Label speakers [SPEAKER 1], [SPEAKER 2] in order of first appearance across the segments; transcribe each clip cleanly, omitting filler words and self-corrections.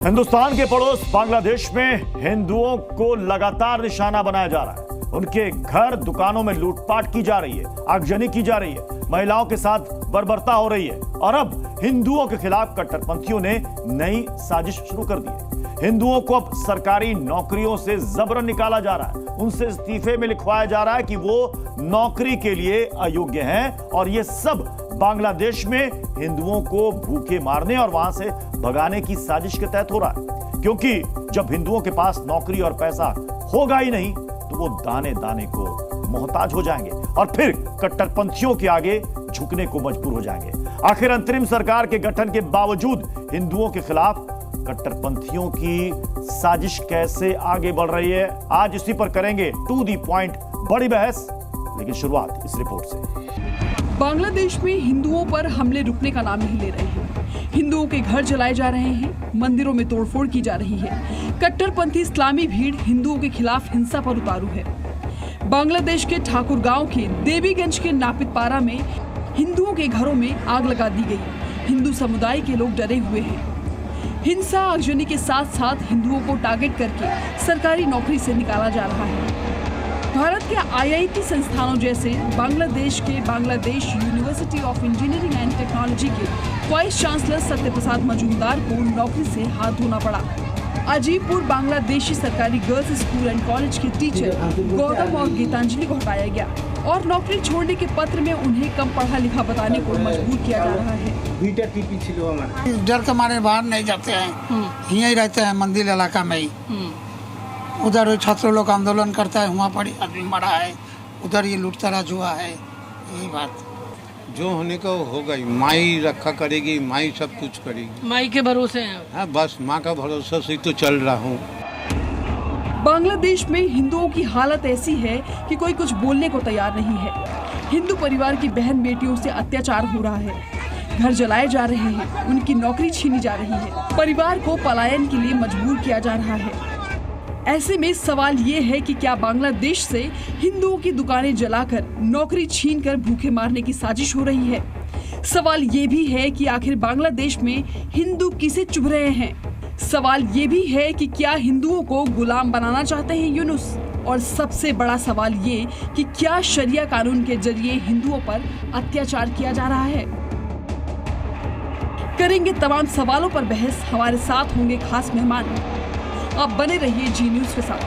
[SPEAKER 1] हिंदुस्तान के पड़ोस बांग्लादेश में हिंदुओं को लगातार निशाना बनाया जा रहा है। उनके घर दुकानों में लूटपाट की जा रही है, आगजनी की जा रही है, महिलाओं के साथ बर्बरता हो रही है और अब हिंदुओं के खिलाफ कट्टरपंथियों ने नई साजिश शुरू कर दी है। हिंदुओं को अब सरकारी नौकरियों से जबरन निकाला जा रहा है, उनसे इस्तीफे में लिखवाया जा रहा है कि वो नौकरी के लिए अयोग्य हैं और ये सब बांग्लादेश में हिंदुओं को भूखे मारने और वहां से भगाने की साजिश के तहत हो रहा है। क्योंकि जब हिंदुओं के पास नौकरी और पैसा होगा ही नहीं तो वो दाने दाने को मोहताज हो जाएंगे और फिर कट्टरपंथियों के आगे झुकने को मजबूर हो जाएंगे। आखिर अंतरिम सरकार के गठन के बावजूद हिंदुओं के खिलाफ कट्टरपंथियों की साजिश कैसे आगे बढ़ रही है, आज इसी पर करेंगे टू दी पॉइंट बड़ी बहस। लेकिन शुरुआत इस रिपोर्ट से।
[SPEAKER 2] बांग्लादेश में हिंदुओं पर हमले रुकने का नाम नहीं ले रहे हैं। हिंदुओं के घर जलाए जा रहे हैं, मंदिरों में तोड़फोड़ की जा रही है। कट्टरपंथी इस्लामी भीड़ हिंदुओं के खिलाफ हिंसा पर उतारू है। बांग्लादेश के ठाकुर गांव के देवीगंज के नापितपारा में हिंदुओं के घरों में आग लगा दी गई। हिंदू समुदाय के लोग डरे हुए हैं। हिंसा आगजनी के साथ साथ हिंदुओं को टारगेट करके सरकारी नौकरी से निकाला जा रहा है। भारत के IIT संस्थानों जैसे बांग्लादेश के Bangladesh university of engineering and technology के वाइस चांसलर सत्यप्रसाद मजूमदार को नौकरी से हाथ धोना पड़ा। अजीबपुर बांग्लादेशी सरकारी गर्ल्स स्कूल एंड कॉलेज के टीचर गौतम और गीतांजलि को हटाया गया और नौकरी छोड़ने के पत्र में उन्हें कम पढ़ा लिखा बताने को मजबूर किया जा रहा है।
[SPEAKER 3] डर के मारे बाहर नहीं जाते हैं, यहीं रहते हैं मंदिर इलाका में ही। उधर छात्र लोग आंदोलन करता है, वहाँ पर आदमी मरा है, उधर ये लूटतराज हुआ है। यही बात
[SPEAKER 4] जो होने का होगा ही, माई रखा करेगी, माई सब कुछ करेगी।
[SPEAKER 5] माई के भरोसे हैं।
[SPEAKER 4] हाँ, बस माँ का भरोसा से तो चल रहा हूँ।
[SPEAKER 2] बांग्लादेश में हिंदुओं की हालत ऐसी है कि कोई कुछ बोलने को तैयार नहीं है। हिंदू परिवार की बहन बेटियों से अत्याचार हो रहा है, घर जलाए जा रहे हैं, उनकी नौकरी छीनी जा रही है, परिवार को पलायन के लिए मजबूर किया जा रहा है। ऐसे में सवाल ये है कि क्या बांग्लादेश से हिंदुओं की दुकानें जलाकर नौकरी छीनकर भूखे मारने की साजिश हो रही है। सवाल ये भी है कि आखिर बांग्लादेश में हिंदू किसे चुभ रहे हैं। सवाल ये भी है कि क्या हिंदुओं को गुलाम बनाना चाहते हैं यूनुस। और सबसे बड़ा सवाल ये कि क्या शरिया कानून के जरिए हिंदुओं पर अत्याचार किया जा रहा है। करेंगे तमाम सवालों पर बहस। हमारे साथ होंगे खास मेहमान। आप बने रहिए जी न्यूज़ के साथ।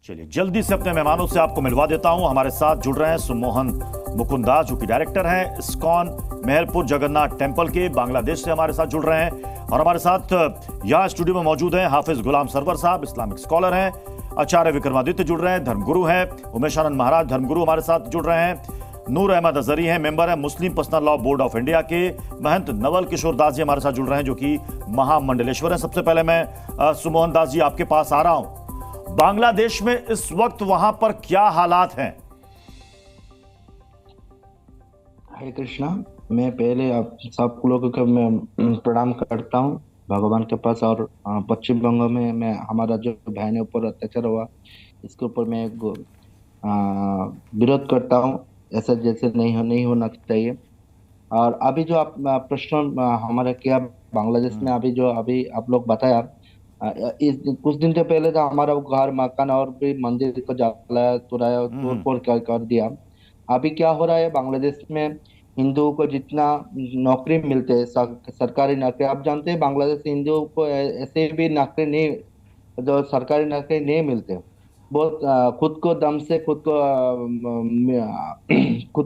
[SPEAKER 1] चलिए जल्दी से अपने मेहमानों से आपको मिलवा देता हूं। हमारे साथ जुड़ रहे हैं सुमोहन मुकुंदास, जो कि डायरेक्टर हैं इस्कॉन मेहरपुर जगन्नाथ टेम्पल के, बांग्लादेश से हमारे साथ जुड़ रहे हैं। और हमारे साथ यहाँ स्टूडियो में मौजूद हैं हाफिज गुलाम सरवर साहब, इस्लामिक स्कॉलर हैं। आचार्य विक्रमादित्य जुड़ रहे हैं, धर्मगुरु हैं। उमेशानंद महाराज धर्मगुरु हमारे साथ जुड़ रहे हैं। नूर अहमद अजहरी हैं, मेंबर हैं Muslim Personal Law Board of India के। महंत नवल किशोर दास जी हमारे साथ जुड़ रहे हैं, जो कि महामंडलेश्वर हैं। सबसे पहले मैं सुमोहन दास जी आपके पास आ रहा हूं। बांग्लादेश में इस वक्त वहां पर क्या हालात हैं?
[SPEAKER 6] हरे कृष्णा। मैं पहले आप सब लोगों को मैं प्रणाम करता हूं भगवान के पास। और पश्चिम बंगाल में मैं हमारा जो बहन के ऊपर अत्याचार हुआ, इसके ऊपर मैं विरोध करता हूं। ऐसा जैसे नहीं होना चाहिए। और अभी जो आप प्रश्न हमारा किया, बांग्लादेश में अभी आप लोग बताया, कुछ दिन के पहले तो हमारा घर मकान और भी मंदिर को जलाया तोड़ाया तोड़फोड़ कर दिया। अभी क्या हो रहा है बांग्लादेश में, हिंदुओं को जितना नौकरी मिलते है सरकारी नौकरी, आप जानते हैं बांग्लादेश हिंदुओं को ऐसे भी नौकरी नहीं, जो सरकारी नौकरी नहीं मिलते। बहुत खुद को दम से खुद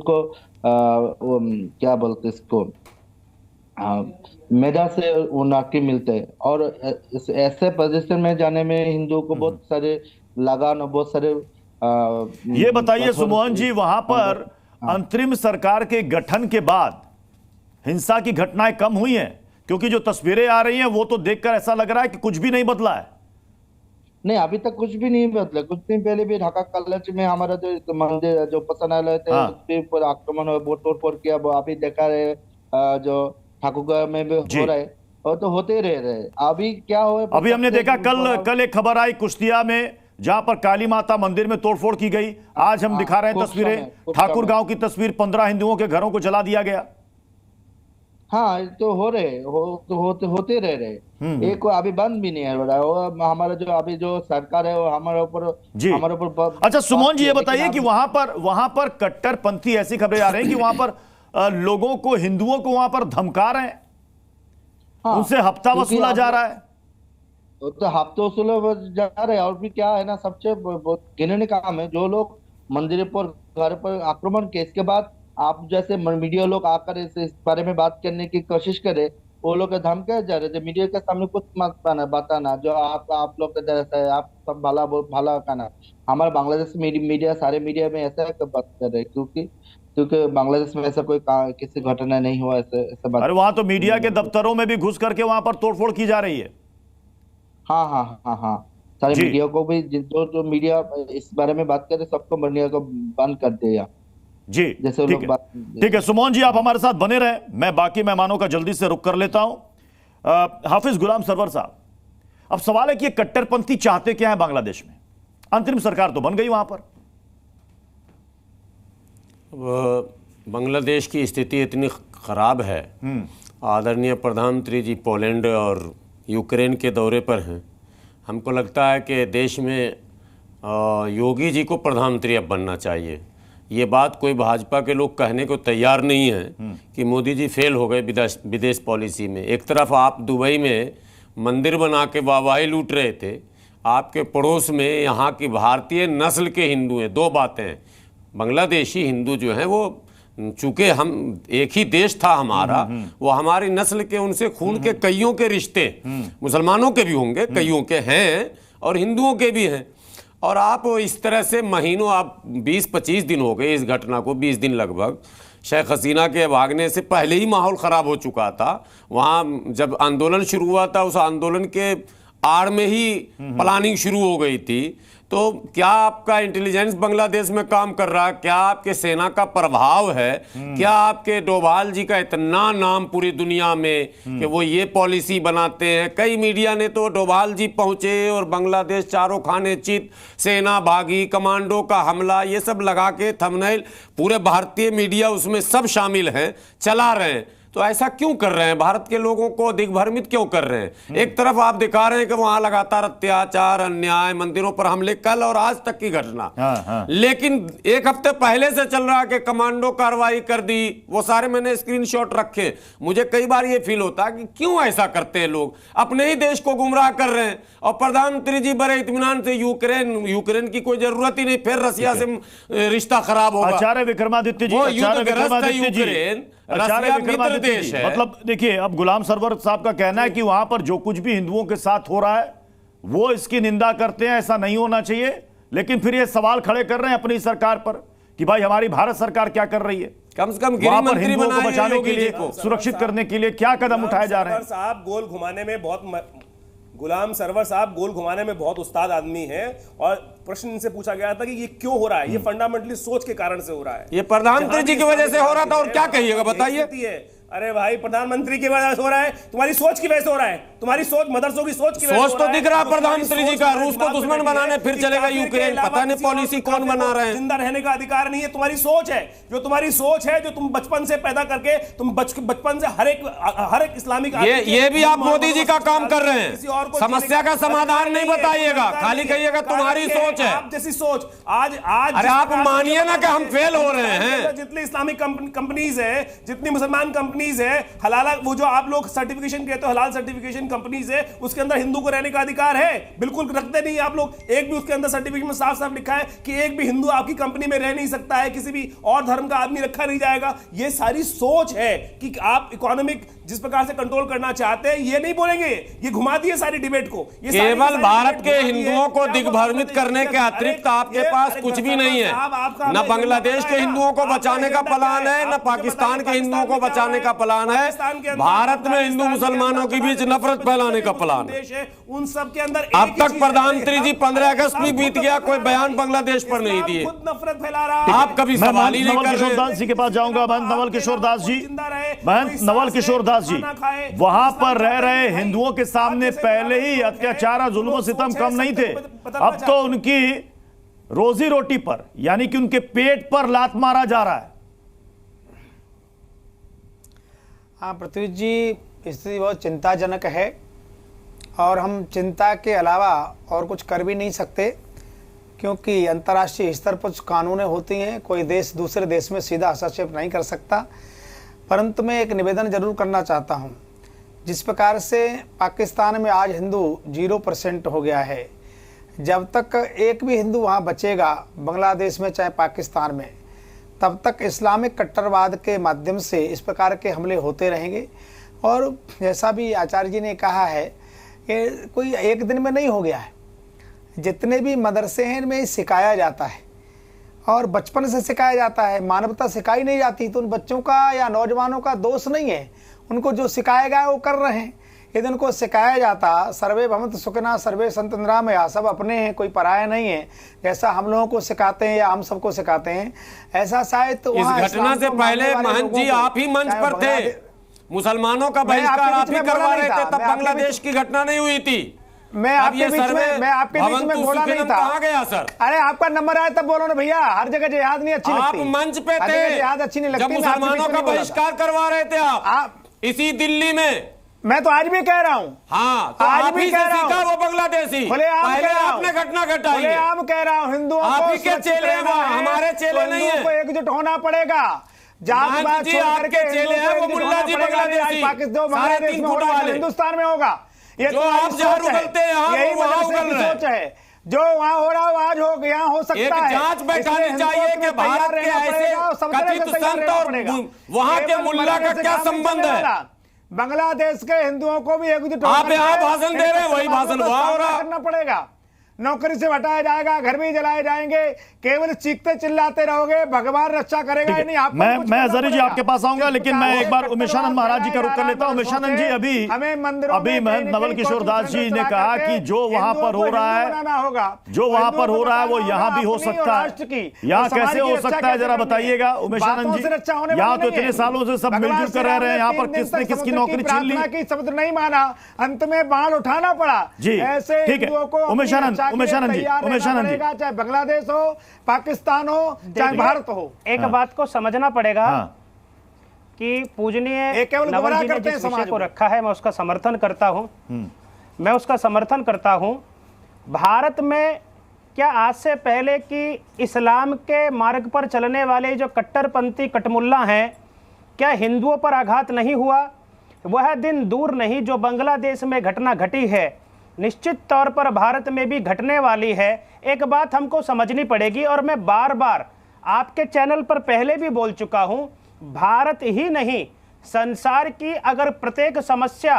[SPEAKER 6] को क्या बोलते इसको, मेधा से वो नौकरी मिलते हैं। और ऐसे पोजीशन में जाने में हिंदुओं को बहुत सारे लगान और बहुत सारे
[SPEAKER 1] ये बताइए सुमोहन जी, वहां पर अंतरिम सरकार के गठन के बाद हिंसा की घटनाएं कम हुई हैं? क्योंकि जो तस्वीरें आ रही हैं वो तो देखकर ऐसा लग रहा है कि कुछ भी नहीं बदला है।
[SPEAKER 6] नहीं, अभी तक कुछ भी नहीं बदला। कुछ दिन पहले भी ढाका कॉलेज में हमारा जो मंदिर जो उपासनालय थे उसके ऊपर आक्रमण और तोड़फोड़ किया। अभी देखा रहे जो ठाकुरगांव में भी हो रहा है, और तो होते रह रहे। अभी क्या हो,
[SPEAKER 1] अभी हमने देखा कल एक खबर आई कुश्तिया में, जहां पर काली माता मंदिर में तोड़फोड़ की गई। आज हम दिखा रहे हैं तस्वीरें, ठाकुर गांव की तस्वीर, 15 हिंदुओं के घरों को जला दिया गया।
[SPEAKER 6] हाँ, ये तो हो रहे होते रह रहे। एक अभी बंद भी नहीं हो रहा है। वो हमारा जो अभी जो सरकार है वो
[SPEAKER 1] जी।
[SPEAKER 6] हमारे ऊपर
[SPEAKER 1] अच्छा सुमन जी, ये
[SPEAKER 6] लेकिन
[SPEAKER 1] बताइए कि वहां पर कट्टरपंथी, ऐसी खबरें आ रही हैं कि वहां पर लोगों को, हिंदुओं को वहां पर धमका रहे हैं,
[SPEAKER 6] हाँ,
[SPEAKER 1] उनसे हफ्ता
[SPEAKER 6] क्योंकि
[SPEAKER 1] वसूला जा रहा है।
[SPEAKER 6] तो हफ्ते वसूले जा रहे हैं। और भी क्या है ना, सबसे बहुत घिनौनी काम है जो लोग मंदिर पर, घर पर आक्रमण के इसके बाद आप जैसे मीडिया लोग आकर इस बारे में बात करने की कोशिश करे, वो लोग धमके जा रहे थे मीडिया के सामने कुछ मत बताना जो आप लोग का जैसा है, आप सब भला कहना। हमारे बांग्लादेश मीडिया सारे मीडिया में ऐसा बात कर रहे हैं, क्योंकि बांग्लादेश में ऐसा कोई किसी घटना नहीं हुआ, ऐसे बात।
[SPEAKER 1] अरे वहां तो मीडिया के दफ्तरों में भी घुस करके वहां पर तोड़फोड़ की जा रही है।
[SPEAKER 6] हाँ हाँ हाँ हाँ, सारे
[SPEAKER 1] जी।
[SPEAKER 6] मीडिया को भी जो मीडिया इस बारे में बात करे सबको मीडिया को बंद कर दिया।
[SPEAKER 1] जी
[SPEAKER 6] जैसे
[SPEAKER 1] ठीक
[SPEAKER 6] लोग
[SPEAKER 1] है,
[SPEAKER 6] बात।
[SPEAKER 1] ठीक है सुमन जी, आप हमारे साथ बने रहें, मैं बाकी मेहमानों का जल्दी से रुख कर लेता हूं। हाफिज गुलाम सरवर साहब, अब सवाल है कि ये कट्टरपंथी चाहते क्या है बांग्लादेश में? अंतरिम सरकार तो बन गई वहां पर।
[SPEAKER 5] बांग्लादेश की स्थिति इतनी खराब है, आदरणीय प्रधानमंत्री जी पोलैंड और यूक्रेन के दौरे पर हैं। हमको लगता है कि देश में योगी जी को प्रधानमंत्री अब बनना चाहिए। ये बात कोई भाजपा के लोग कहने को तैयार नहीं हैं कि मोदी जी फेल हो गए विदेश पॉलिसी में। एक तरफ आप दुबई में मंदिर बना के वाहवाही लूट रहे थे, आपके पड़ोस में यहाँ की भारतीय नस्ल के हिंदू हैं। दो बातें हैं, बांग्लादेशी हिंदू जो हैं वो, चूँकि हम एक ही देश था हमारा, वो हमारी नस्ल के, उनसे खून के कईयों के रिश्ते, मुसलमानों के भी होंगे, कईयों के हैं और हिंदुओं के भी हैं। और आप इस तरह से महीनों, आप 20-25 दिन हो गए इस घटना को, 20 दिन लगभग। शेख हसीना के भागने से पहले ही माहौल ख़राब हो चुका था। वहाँ जब आंदोलन शुरू हुआ था, उस आंदोलन के आड़ में ही प्लानिंग शुरू हो गई थी। तो क्या आपका इंटेलिजेंस बांग्लादेश में काम कर रहा है? क्या आपके सेना का प्रभाव है? क्या आपके डोभाल जी का इतना नाम पूरी दुनिया में कि वो ये पॉलिसी बनाते हैं? कई मीडिया ने तो डोभाल जी पहुंचे और बांग्लादेश चारों खाने चित, सेना भागी, कमांडो का हमला, ये सब लगा के थंबनेल, पूरे भारतीय मीडिया उसमें सब शामिल हैं, चला रहे हैं। तो ऐसा क्यों कर रहे हैं? भारत के लोगों को दिग्भ्रमित क्यों कर रहे हैं? एक तरफ आप दिखा रहे हैं कि वहां लगातार अत्याचार, अन्याय, मंदिरों पर हमले, कल और आज तक की घटना, लेकिन एक हफ्ते पहले से चल रहा है कि कमांडो कार्रवाई कर दी। वो सारे मैंने स्क्रीनशॉट रखे। मुझे कई बार ये फील होता है कि क्यों ऐसा करते हैं लोग, अपने ही देश को गुमराह कर रहे हैं। और प्रधानमंत्री जी बड़े इत्मीनान से यूक्रेन की कोई जरूरत ही नहीं, फिर रसिया से रिश्ता खराब होगा।
[SPEAKER 1] आचार्य विक्रमादित्य जी, मतलब देखिए, अब गुलाम सरवर साहब का कहना है कि वहां पर जो कुछ भी हिंदुओं के साथ हो रहा है वो इसकी निंदा करते हैं, ऐसा नहीं होना चाहिए। लेकिन फिर ये सवाल खड़े कर रहे हैं अपनी सरकार पर कि भाई हमारी भारत सरकार क्या कर रही है?
[SPEAKER 5] कम से कम
[SPEAKER 1] वहां पर हिंदुओं को बचाने के लिए, सुरक्षित करने के लिए क्या कदम उठाए जा रहे हैं?
[SPEAKER 7] साहब गोल घुमाने में बहुत, गुलाम सरवर साहब गोल घुमाने में बहुत उस्ताद आदमी हैं। और प्रश्न इनसे पूछा गया था कि ये क्यों हो रहा है, ये फंडामेंटली सोच के कारण से हो रहा है।
[SPEAKER 5] ये प्रधानमंत्री जी की वजह से हो रहा था, और क्या कहिएगा बताइए?
[SPEAKER 7] अरे भाई, प्रधानमंत्री की वजह से हो रहा है, तुम्हारी सोच की वजह से हो रहा है, तुम्हारी सोच, मदरसों की सोच की वजह से हो रहा है।
[SPEAKER 5] सोच तो दिख रहा है प्रधानमंत्री जी का, रूस को दुश्मन बनाने फिर चलेगा यूक्रेन, पता नहीं पॉलिसी कौन बना रहे हैं।
[SPEAKER 7] जिंदा रहने का अधिकार नहीं है, तुम्हारी सोच है, जो तुम्हारी सोच है, जो तुम बचपन से पैदा करके, तुम बचपन से हर एक इस्लामिक,
[SPEAKER 5] ये भी आप मोदी जी का काम कर रहे हैं। समस्या का समाधान नहीं बताइएगा, खाली कहिएगा तुम्हारी सोच है।
[SPEAKER 7] आप जैसी सोच आज
[SPEAKER 5] अरे आप मानिए ना कि हम फेल हो रहे हैं।
[SPEAKER 7] जितनी इस्लामिक कंपनीज है, जितनी मुसलमान कंपनीज है, हलाल, वो जो आप लोग सर्टिफिकेशन कहते हो हलाल सर्टिफिकेशन कंपनीज है, उसके अंदर हिंदू को रहने का अधिकार है। बिल्कुल रखते नहीं आप लोग। एक भी उसके अंदर सर्टिफिकेशन में साफ साफ लिखा है कि एक भी हिंदू आपकी कंपनी में रह नहीं सकता है, किसी भी और धर्म का आदमी रखा नहीं जाएगा। ये सारी सोच है कि आप इकोनॉमिक जिस प्रकार से कंट्रोल करना चाहते हैं, ये नहीं बोलेंगे। ये घुमा दिए सारी डिबेट को। ये
[SPEAKER 5] केवल भारत के हिंदुओं को दिग्भ्रमित करने के अतिरिक्त आपके पास कुछ भी नहीं है। न बांग्लादेश के हिंदुओं को बचाने का प्लान है, न पाकिस्तान के हिंदुओं को बचाने का प्लान है। भारत में हिंदू मुसलमानों के बीच नफरत फैलाने का प्लान है।
[SPEAKER 7] उन सब के अंदर
[SPEAKER 5] अब तक प्रधानमंत्री जी 15 अगस्त भी बीत गया, कोई बयान बांग्लादेश पर नहीं दिए।
[SPEAKER 7] खुद नफरत फैला रहा है।
[SPEAKER 5] आप कभी सवाल ही नहीं कर रहे।
[SPEAKER 1] नवल किशोर दास जी के पास जाऊंगा। महंत नवल किशोर दास जी, महंत नवल किशोर दास जी, वहां पर रह रहे हिंदुओं के सामने पहले ही अत्याचार और जुल्म सितम कम नहीं थे, अब तो उनकी रोजी रोटी पर, यानी कि उनके पेट पर लात मारा जा रहा है।
[SPEAKER 8] हाँ पृथ्वी जी, स्थिति बहुत चिंताजनक है और हम चिंता के अलावा और कुछ कर भी नहीं सकते, क्योंकि अंतर्राष्ट्रीय स्तर पर कानूनें होती हैं, कोई देश दूसरे देश में सीधा हस्तक्षेप नहीं कर सकता। परंतु मैं एक निवेदन जरूर करना चाहता हूँ। जिस प्रकार से पाकिस्तान में आज हिंदू 0% हो गया है, जब तक एक भी हिंदू वहाँ बचेगा बांग्लादेश में चाहे पाकिस्तान में, तब तक इस्लामिक कट्टरवाद के माध्यम से इस प्रकार के हमले होते रहेंगे। और जैसा भी आचार्य जी ने कहा है कि कोई एक दिन में नहीं हो गया है, जितने भी मदरसे हैं इनमें सिखाया जाता है और बचपन से सिखाया जाता है, मानवता सिखाई नहीं जाती। तो उन बच्चों का या नौजवानों का दोष नहीं है, उनको जो सिखाया गया है वो कर रहे हैं। यदि उनको सिखाया जाता सर्वे भवन्तु सुखिनः सर्वे सन्तु निरामयाः, सब अपने हैं, कोई पराया नहीं है, जैसा हम लोगों को सिखाते हैं या हम सबको सिखाते हैं, ऐसा शायद तो
[SPEAKER 5] इस घटना से पहले महंत जी आप ही मंच पर थे, मुसलमानों का बहिष्कार आप ही करवा रहे थे, तब बांग्लादेश की घटना नहीं हुई थी।
[SPEAKER 8] मैं आपके बीच में बोला नहीं था।
[SPEAKER 5] कहाँ गया सर?
[SPEAKER 8] अरे आपका नंबर आया तब बोलो ना भैया, हर जगह जिहाद नहीं अच्छी लगती।
[SPEAKER 5] आप मंच पे थे
[SPEAKER 8] जिहाद अच्छी नहीं लगती,
[SPEAKER 5] जब मुसलमानों का बहिष्कार करवा रहे थे आप इसी दिल्ली में।
[SPEAKER 8] मैं तो आज भी कह रहा हूँ,
[SPEAKER 5] हाँ, तो
[SPEAKER 8] आज
[SPEAKER 5] आप
[SPEAKER 8] भी
[SPEAKER 5] ही
[SPEAKER 8] कह
[SPEAKER 5] से
[SPEAKER 8] रहा
[SPEAKER 5] सीखा
[SPEAKER 8] हूँ,
[SPEAKER 5] वो बांग्लादेशी,
[SPEAKER 8] पहले
[SPEAKER 5] आपने घटना घटाई है।
[SPEAKER 8] आम कह रहा हूँ, हिंदुओं
[SPEAKER 5] आप ही के चेले हैं, हमारे चेले नहीं है।
[SPEAKER 8] को एकजुट होना पड़ेगा। जात
[SPEAKER 5] जी आपके चेले हैं, वो मुल्ला जी बांग्लादेशी,
[SPEAKER 8] बांग्लादेश में होगा, हिंदुस्तान में होगा। ये
[SPEAKER 5] जो आप जहाँ उगलते हैं
[SPEAKER 8] यही सोच है। जो वहाँ हो रहा है आज हो, यहाँ हो सकता है।
[SPEAKER 5] एक जांच बैठानी चाहिए कि भारत के ऐसे कथित संत और वहाँ के मुल्ला का क्या संबंध है।
[SPEAKER 8] बांग्लादेश के हिंदुओं को भी एकजुट
[SPEAKER 5] आप यहाँ भाषण दे रहे हैं, वही भाषण वहाँ हो रहा
[SPEAKER 8] करना पड़ेगा। नौकरी से हटाया जाएगा, घर भी जलाए जाएंगे, केवल चीखते चिल्लाते रहोगे, भगवान रक्षा करेगा नहीं। आप
[SPEAKER 1] मैं अजहरी जी आपके पास आऊंगा, लेकिन मैं एक बार उमेशानंद महाराज जी का रुख कर लेता हूं। उमेशानंद जी, अभी महंत नवल किशोर दास जी ने कहा कि जो वहां पर हो रहा है, जो वहां पर हो रहा है वो यहाँ भी हो सकता है। यहाँ कैसे हो सकता है जरा बताइएगा उमेशानंद जी। यहाँ तो इतने सालों से सब मिलजुल कर रह रहे हैं, यहाँ पर किसने किसकी नौकरी छीन ली।
[SPEAKER 8] शब्द नहीं माना, अंत में बाण उठाना पड़ा
[SPEAKER 1] जी।
[SPEAKER 8] ऐसे
[SPEAKER 1] ठीक है उमेशानंद जी,
[SPEAKER 8] चाहे बांग्लादेश हो, पाकिस्तान हो, चाहे भारत हो,
[SPEAKER 9] एक बात को समझना पड़ेगा कि पूजनीय नवल जी ने जिस विषय को रखा है मैं उसका समर्थन करता हूं। भारत में क्या आज से पहले कि इस्लाम के मार्ग पर चलने वाले जो कट्टरपंथी कटमुल्ला हैं, क्या हिंदुओं पर आघात नहीं हुआ? वह दिन दूर नहीं जो बांग्लादेश में घटना घटी है, निश्चित तौर पर भारत में भी घटने वाली है। एक बात हमको समझनी पड़ेगी, और मैं बार बार आपके चैनल पर पहले भी बोल चुका हूं, भारत ही नहीं संसार की अगर प्रत्येक समस्या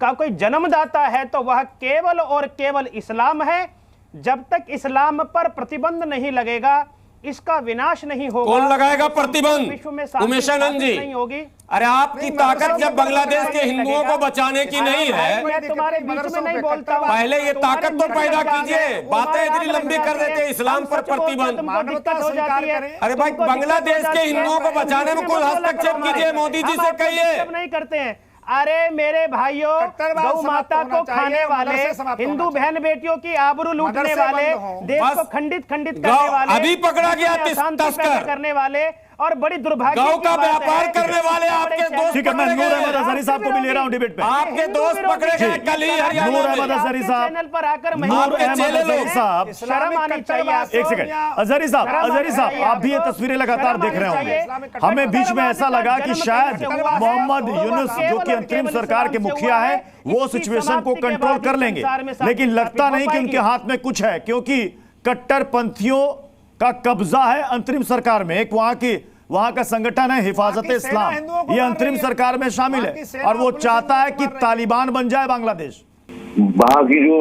[SPEAKER 9] का कोई जन्मदाता है तो वह केवल और केवल इस्लाम है। जब तक इस्लाम पर प्रतिबंध नहीं लगेगा, इसका विनाश नहीं होगा।
[SPEAKER 5] कौन लगाएगा प्रतिबंध?
[SPEAKER 9] विश्व में
[SPEAKER 5] उमेशानंद जी
[SPEAKER 9] नहीं होगी।
[SPEAKER 5] अरे आपकी ताकत जब बांग्लादेश के हिंदुओं को बचाने की नहीं है,
[SPEAKER 9] मैं तुम्हारे बीच में नहीं बोलता।
[SPEAKER 5] पहले ये ताकत तो पैदा कीजिए। बातें इतनी लंबी कर देते हैं इस्लाम पर प्रतिबंध।
[SPEAKER 9] दिक्कत हो जाती है।
[SPEAKER 5] अरे भाई, बांग्लादेश के हिंदुओं को बचाने में कोई हस्तक्षेप कीजिए, मोदी जी से कहिए।
[SPEAKER 9] नहीं करते हैं। अरे मेरे भाइयों, गौ माता को खाने वाले, हिंदू बहन बेटियों की आबरू लूटने वाले, देश को खंडित करने वाले,
[SPEAKER 5] अभी पकड़ा गया
[SPEAKER 9] तस्कर करने वाले और बड़ी दुर्भाग्य
[SPEAKER 5] गौ का व्यापार करने वाले आपके दोस्त।
[SPEAKER 1] ठीक है, मैं नूर अहमद अजहरी साहब को भी ले रहा हूं डिबेट पे।
[SPEAKER 5] आपके दोस्त पकड़े गए कल ही हरियाणा में।
[SPEAKER 1] नूर अहमद अजहरी साहब,
[SPEAKER 9] चैनल पर आकर
[SPEAKER 1] नूर अहमद अजहरी साहब,
[SPEAKER 9] शर्म आनी चाहिए।
[SPEAKER 1] एक सेकंड, अजहरी साहब आप भी ये तस्वीरें लगातार देख रहे होंगे। हमें बीच में ऐसा लगा कि शायद मोहम्मद यूनुस जो कि अंतरिम सरकार के मुखिया है, वो सिचुएशन को कंट्रोल कर लेंगे, लेकिन लगता नहीं कि उनके हाथ में कुछ है, क्योंकि कट्टरपंथियों का कब्जा है अंतरिम सरकार में। एक वहां का संगठन है हिफाजत इस्लाम, ये अंतरिम सरकार में शामिल है और वो चाहता है कि तालिबान बन जाए बांग्लादेश।
[SPEAKER 10] वहाँ की जो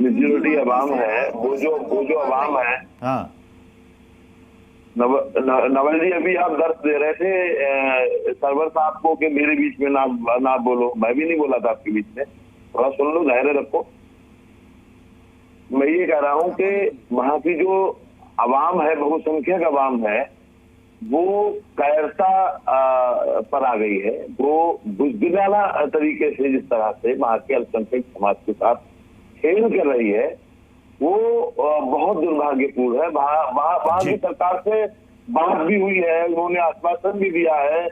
[SPEAKER 10] मेजोरिटी अवाम है, वो जो अवाम है,
[SPEAKER 1] हाँ
[SPEAKER 10] नवल जी अभी आप दर्द दे रहे थे सरवर साहब को कि मेरे बीच में ना बोलो। मैं भी नहीं बोला था आपके बीच में, थोड़ा सुन लो, धैर्य रखो। मैं ये कह रहा हूँ कि वहाँ की जो अवाम है, बहुसंख्यक अवाम है, वो कायरता पर आ गई है। वो बुजदिलाना तरीके से जिस तरह से वहाँ के अल्पसंख्यक समाज के साथ खेल कर रही है, वो बहुत दुर्भाग्यपूर्ण है। वहाँ की सरकार से बात भी हुई है, उन्होंने आश्वासन भी दिया है